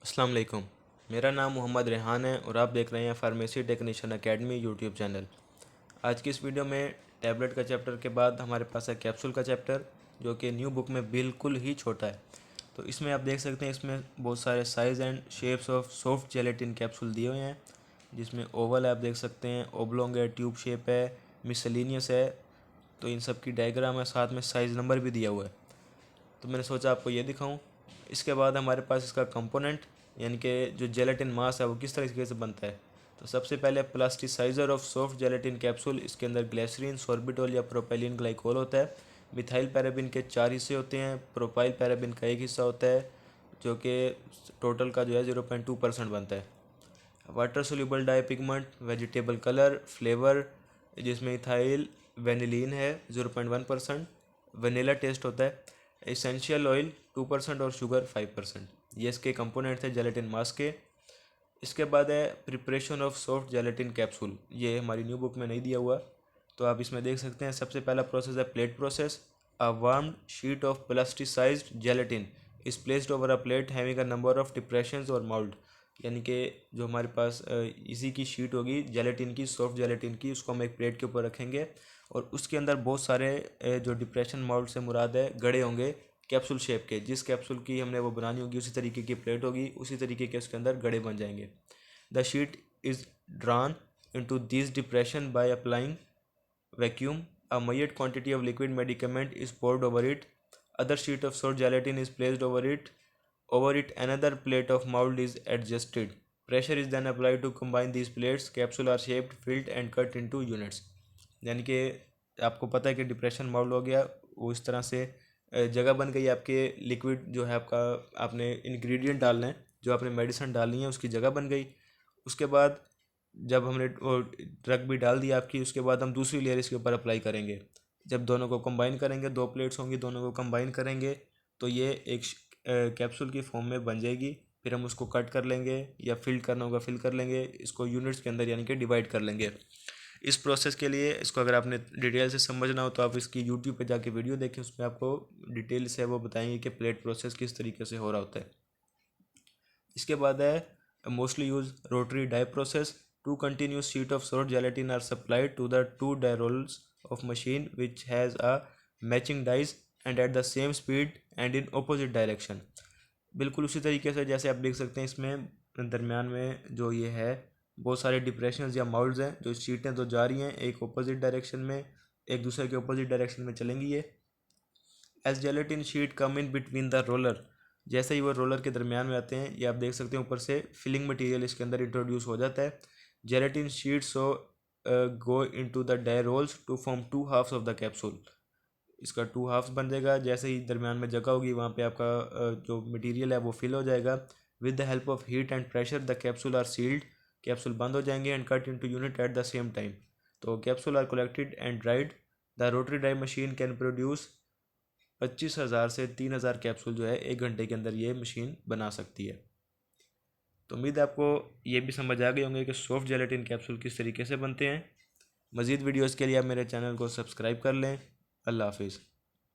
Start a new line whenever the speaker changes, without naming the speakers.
अस्सलाम वालेकुम। मेरा नाम मोहम्मद रेहान है और आप देख रहे हैं pharmacy technician academy YouTube channel. आज की इस वीडियो में टैबलेट का चैप्टर के बाद हमारे पास है कैप्सूल का चैप्टर, जो कि न्यू बुक में बिल्कुल ही छोटा है। तो इसमें आप देख सकते हैं, इसमें बहुत सारे sizes and shapes of soft gelatin capsule दिए हुए हैं, जिसमें ओवल है, आप देख सकते हैं, ओब्लोंग है, ट्यूब शेप है, मिसलिनियस है। तो इन सब की डायग्राम है, साथ में साइज़ नंबर भी दिया हुआ है। तो मैंने सोचा आपको ये दिखाऊं। इसके बाद हमारे पास इसका कंपोनेंट, यानी कि जो जेलेटिन मास है वो किस तरीके से बनता है। तो सबसे पहले plasticiser of soft gelatin capsule. इसके अंदर ग्लिसरीन, सॉर्बिटोल या प्रोपाइलिन ग्लाइकोल होता है। मिथाइल पैराबिन के 4 हिस्से होते हैं। प्रोपाइल पैराबिन का एक हिस्सा होता है, जो कि टोटल का जो है 0.2% बनता है। Water soluble dye pigment, vegetable colour, flavour, जिसमें इथाइल वेनिलीन है 0.1%, वनीला टेस्ट होता है, एसेंशियल ऑयल 2% और शुगर 5%। ये इसके कंपोनेंट्स हैं जेलेटिन मास के। इसके बाद है preparation of soft gelatin capsule. ये हमारी न्यू बुक में नहीं दिया हुआ, तो आप इसमें देख सकते हैं। सबसे पहला प्रोसेस है plate process. A warmed sheet of plasticised gelatin is placed over a plate having a number of depressions और माउल्ड। यानी कि जो हमारे पास इसी की शीट होगी जेलेटिन की, सॉफ्ट जेलेटिन की, उसको हम एक प्लेट के ऊपर रखेंगे और उसके अंदर बहुत सारे जो डिप्रेशन माउल्ड से मुराद है गड़े होंगे कैप्सूल शेप के। जिस कैप्सूल की हमने वो बनानी होगी उसी तरीके की प्लेट होगी, उसी तरीके के उसके अंदर गड़े बन जाएंगे। The sheet is drawn into these depression by applying vacuum. A measured quantity of liquid medicament is poured over it. Other sheet of soft gelatin is placed over it. Over it another plate of mold is adjusted. Pressure is then applied to combine these plates. Capsule are shaped, filled and cut into units. यानी कि आपको पता है कि depression mould हो गया, वो इस तरह से जगह बन गई आपके लिक्विड जो है आपका, आपने इंग्रेडिएंट डालना है, जो आपने मेडिसिन डालनी है उसकी जगह बन गई। उसके बाद जब हमने वो ड्रग भी डाल दिया आपकी, उसके बाद हम दूसरी लेयर इसके ऊपर अप्लाई करेंगे। जब दोनों को कंबाइन करेंगे, 2 प्लेट्स होंगी, दोनों को कंबाइन करेंगे तो ये एक कैप्सूल की फॉर्म में बन जाएगी। फिर हम उसको कट कर लेंगे या फिल करना होगा फिल कर लेंगे, इसको यूनिट्स के अंदर यानी कि डिवाइड कर लेंगे। इस प्रोसेस के लिए, इसको अगर आपने डिटेल से समझना हो तो आप इसकी यूट्यूब पे जाके वीडियो देखें, उसमें आपको डिटेल से वो बताएंगे कि प्लेट प्रोसेस किस तरीके से हो रहा होता है। इसके बाद है mostly use rotary die process. Two continuous sheet of soft gelatin are supplied to the 2 die rolls of machine which has a matching dies and at the same speed and in opposite direction। बिल्कुल उसी तरीके से जैसे आप देख सकते हैं, इसमें दरमियान में जो ये है बहुत सारे डिप्रेशंस या माउल्ड्स हैं। जो शीटें तो जा रही हैं एक अपोजिट डायरेक्शन में, एक दूसरे के अपोजिट डायरेक्शन में चलेंगी ये। As gelatin sheet come in between the roller, जैसे ही वो रोलर के दरमियान में आते हैं, ये आप देख सकते हैं ऊपर से फिलिंग मटेरियल इसके अंदर इंट्रोड्यूस हो जाता है। Gelatin sheet so go into the die rolls to form 2 halves of the capsule. इसका 2 हाफ्स बन जाएगा। जैसे ही दरमियान में जगह होगी वहाँ पे आपका जो मटेरियल है वो फिल हो जाएगा। With the help of heat and pressure the capsule are sealed. Capsule बंद हो जाएंगे and cut into unit at the same time. तो capsule are collected and dried. The rotary die machine can produce 25,000 से 3,000 capsule जो है 1 घंटे के अंदर ये मशीन बना सकती है। तो उम्मीद है आपको ये भी समझ आ गए होंगे कि सॉफ्ट जेलेटिन कैप्सूल किस तरीके से बनते हैं। मज़ीद वीडियोज़ के लिए आप मेरे चैनल को सब्सक्राइब कर लें। अल्लाह हाफिज़।